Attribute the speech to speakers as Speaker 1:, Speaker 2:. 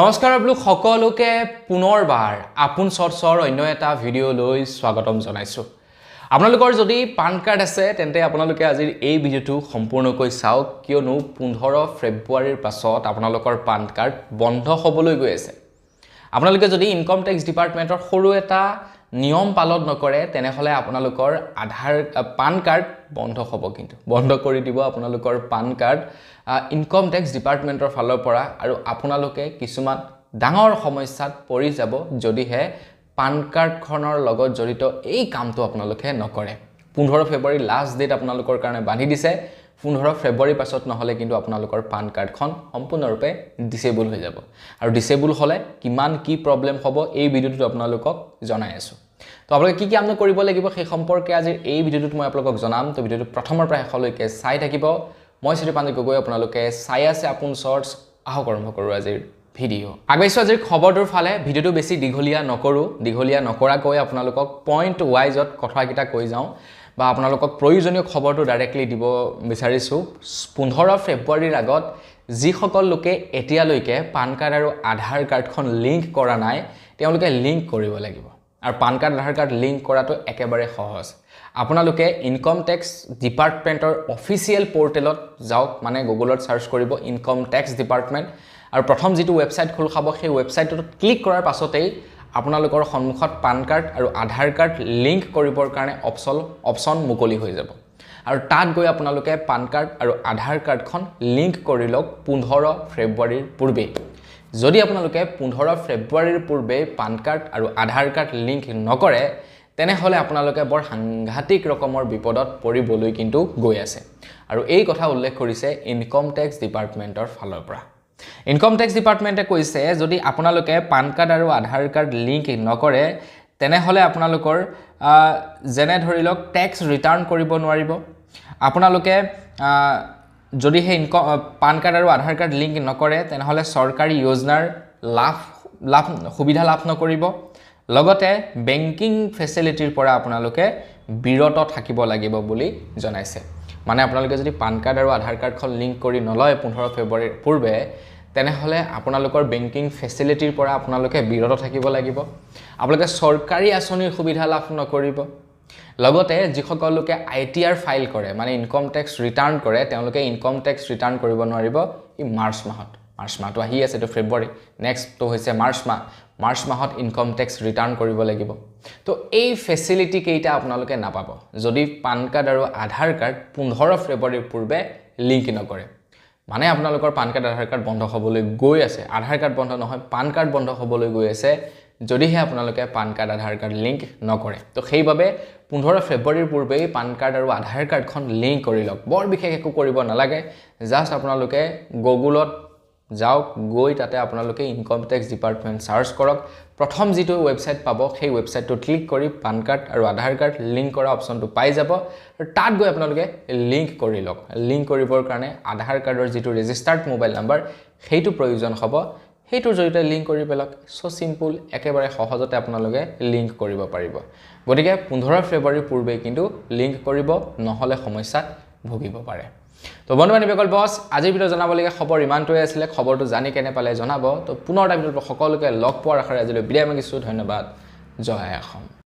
Speaker 1: নমস্কাৰ আপোনালোক সকলোকে পুনৰবাৰ আপোন চৰ্চৰ অন্য এটা ভিডিঅ' লৈ স্বাগতম জনাইছো। আপোনালোকৰ যদি পান কাৰ্ড আছে তেন্তে আপোনালোকে আজিৰ এই ভিডিঅ'টো সম্পূৰ্ণকৈ চাওক, কিয়নো 15 ফেব্ৰুৱাৰীৰ পাছত আপোনালোকৰ পান কাৰ্ড বন্ধ হ'বলৈ গৈ আছে। আপোনালোকে যদি ইনকম টেক্স ডিপাৰ্টমেণ্টৰ সৰু এটা নিয়ম পালন নকৰে তেনেহলে আপোনালোকৰ পান কাৰ্ড বন্ধ হ'ব, কিন্তু বন্ধ কৰি দিব আপোনালোকৰ পান কাৰ্ড ইনকম টেক্স ডিপাৰ্টমেণ্টৰ ফালৰ পৰা, আৰু আপোনালোকে কিছুমান ডাঙৰ সমস্যাত পৰি যাব যদিহে পান কাৰ্ডখনৰ লগত জড়িত এই কামটো আপোনালোকে নকৰে। 15 ফেব্ৰুৱাৰী লাষ্ট ডেট আপোনালোকৰ কাৰণে বান্ধি দিছে। 15 ফেব্ৰুৱাৰীৰ পাছত নহলে কিন্তু আপোনালোকৰ পান কাৰ্ডখন সম্পূৰ্ণৰূপে ডিসেবল হৈ যাব, আৰু ডিসেবল হলে কিমান কি প্ৰবলেম হ'ব এই ভিডিঅ'টোত আপোনালোকক জনাই আছো। তো আপোনালোকে কি কাম কৰিব লাগিব সেই সম্পৰ্কে আজিৰ এই ভিডিঅ'টোত মই আপোনালোকক জনাম। তো ভিডিঅ'টো প্ৰথমৰ পৰা শেষলৈকে চাই থাকিব। মই শ্ৰীপাঞ্জি গগৈ, আপোনালোকে চাই আছে আপোন চৰ্চ। আহক আৰম্ভ কৰোঁ আজিৰ ভিডিঅ'। আগবাইছোঁ আজিৰ খবৰটোৰ ফালে। ভিডিঅ'টো বেছি দীঘলীয়া নকৰাকৈ আপোনালোকক পইণ্ট ৱাইজত কথাকেইটা কৈ যাওঁ, বা আপোনালোকক প্ৰয়োজনীয় খবৰটো ডাইৰেক্টলি দিব বিচাৰিছোঁ। 15 ফেব্ৰুৱাৰীৰ আগত যিসকল লোকে এতিয়ালৈকে পান কাৰ্ড আৰু আধাৰ কাৰ্ডখন লিংক কৰা নাই তেওঁলোকে লিংক কৰিব লাগিব। আৰু পান কাৰ্ড আধাৰ কাৰ্ড লিংক কৰাটো একেবাৰে সহজ। আপোনালোকে ইনকম টেক্স ডিপাৰ্টমেণ্টৰ অফিচিয়েল পৰ্টেলত যাওক, মানে গুগলত সাৰ্চ কৰিব ইনকম টেক্স ডিপাৰ্টমেণ্ট, আৰু প্ৰথম যিটো ৱেবছাইট খোল খাব সেই ৱেবছাইটটোত ক্লিক কৰাৰ পাছতেই আপোনালোকৰ সন্মুখত পান কাৰ্ড আৰু আধাৰ কাৰ্ড লিংক কৰিবৰ কাৰণে অপশ্যন মুকলি হৈ যাব, আৰু তাত গৈ আপোনালোকে পান কাৰ্ড আৰু আধাৰ কাৰ্ডখন লিংক কৰি লওক 15 ফেব্ৰুৱাৰীৰ পূৰ্বে। যদি আপোনালোকে 15 ফেব্ৰুৱাৰীৰ পূৰ্বে পান কাৰ্ড আৰু আধাৰ কাৰ্ড লিংক নকৰে তেনেহলে আপোনালোকে বৰ সাংঘাতিক ৰকমৰ বিপদত পৰিবলৈ কিন্তু গৈ আছে, আৰু এই কথা উল্লেখ কৰিছে ইনকম টেক্স ডিপাৰ্টমেণ্টৰ ফালৰ পৰা। ইনকম টেক্স ডিপাৰ্টমেণ্টে কৈছে যদি আপোনালোকে পান কাৰ্ড আৰু আধাৰ কাৰ্ড লিংক নকৰে তেনেহলে আপোনালোকৰ যেনে ধৰি লওক টেক্স ৰিটাৰ্ণ কৰিব নোৱাৰিব। আপোনালোকে যদি সেই পান কাৰ্ড আৰু আধাৰ কাৰ্ড লিংক নকৰে তেনেহলে চৰকাৰী যোজনাৰ সুবিধা লাভ নকৰিব। লগতে বেংকিং ফেচিলিটিৰ পৰা আপোনালোকে বিৰত থাকিব লাগিব বুলি জনাইছে। মানে আপোনালোকে যদি পান কাৰ্ড আৰু আধাৰ কাৰ্ডখন লিংক কৰি নলয় 15 ফেব্ৰুৱাৰীৰ পূৰ্বে তেনেহলে আপোনালোকৰ বেংকিং ফেচিলিটিৰ পৰা আপোনালোকে বিৰত থাকিব লাগিব। আপোনালোকে চৰকাৰী আঁচনিৰ সুবিধা লাভ নকৰিব। লগতে যিসকল লোকে ITR ফাইল কৰে, মানে ইনকম টেক্স ৰিটাৰ্ণ কৰে, তেওঁলোকে ইনকম টেক্স ৰিটাৰ্ণ কৰিব নোৱাৰিব এই মাৰ্চ মাহটো আহি আছে। তো ফেব্ৰুৱাৰী নেক্সটটো হৈছে মাৰ্চ মাহত ইনকম টেক্স ৰিটাৰ্ণ কৰিব লাগিব। তো এই ফেচিলিটি কেইটা আপোনালোকে নাপাব যদি পান কাৰ্ড আৰু আধাৰ কাৰ্ড 15 ফেব্ৰুৱাৰীৰ পূৰ্বে লিংক নকৰে। মানে আপোনালোকৰ পান কাৰ্ড আধাৰ কাৰ্ড বন্ধ হ'বলৈ গৈ আছে, আধাৰ কাৰ্ড বন্ধ নহয় পান কাৰ্ড বন্ধ হ'বলৈ গৈ আছে যদিহে আপোনালোকে পান কাৰ্ড আধাৰ কাৰ্ড লিংক নকৰে। তো সেইবাবে 15 ফেব্ৰুৱাৰীৰ পূৰ্বেই পান কাৰ্ড আৰু আধাৰ কাৰ্ডখন লিংক কৰি লওক। বৰ বিশেষ একো কৰিব নালাগে, জাষ্ট আপোনালোকে গুগলত যাওক, গৈ তাতে আপোনালোকে ইনকম টেক্স ডিপাৰ্টমেণ্ট সাৰ্চ কৰক। প্ৰথম যিটো ৱেবছাইট পাব সেই ৱেবছাইটটো ক্লিক কৰি পান কাৰ্ড আৰু আধাৰ কাৰ্ড লিংক কৰা অপশ্যনটো পাই যাব, আৰু তাত গৈ আপোনালোকে লিংক কৰি লওক। লিংক কৰিবৰ কাৰণে আধাৰ কাৰ্ডৰ যিটো ৰেজিষ্টাৰ্ড মোবাইল নাম্বাৰ সেইটো প্ৰয়োজন হ'ব, সেইটোৰ জৰিয়তে লিংক কৰি পেলাওক। সো চিম্পল, একেবাৰে সহজতে আপোনালোকে লিংক কৰিব পাৰিব। গতিকে 15 ফেব্ৰুৱাৰীৰ পূৰ্বে কিন্তু লিংক কৰিব, নহ'লে সমস্যাত ভুগিব পাৰে। তো বন্ধু বান্ধৱীসকল, বছ আজিৰ ভিডিঅ' জনাবলগীয়া খবৰ ইমানটোৱে আছিলে। খবৰটো জানি কেনে পালে জনাব। তো পুনৰ এটা ভিডিঅ'ত সকলোকে লগ পোৱাৰ আশাৰে আজিলৈ বিদায় মাগিছোঁ। ধন্যবাদ। জয় অসম।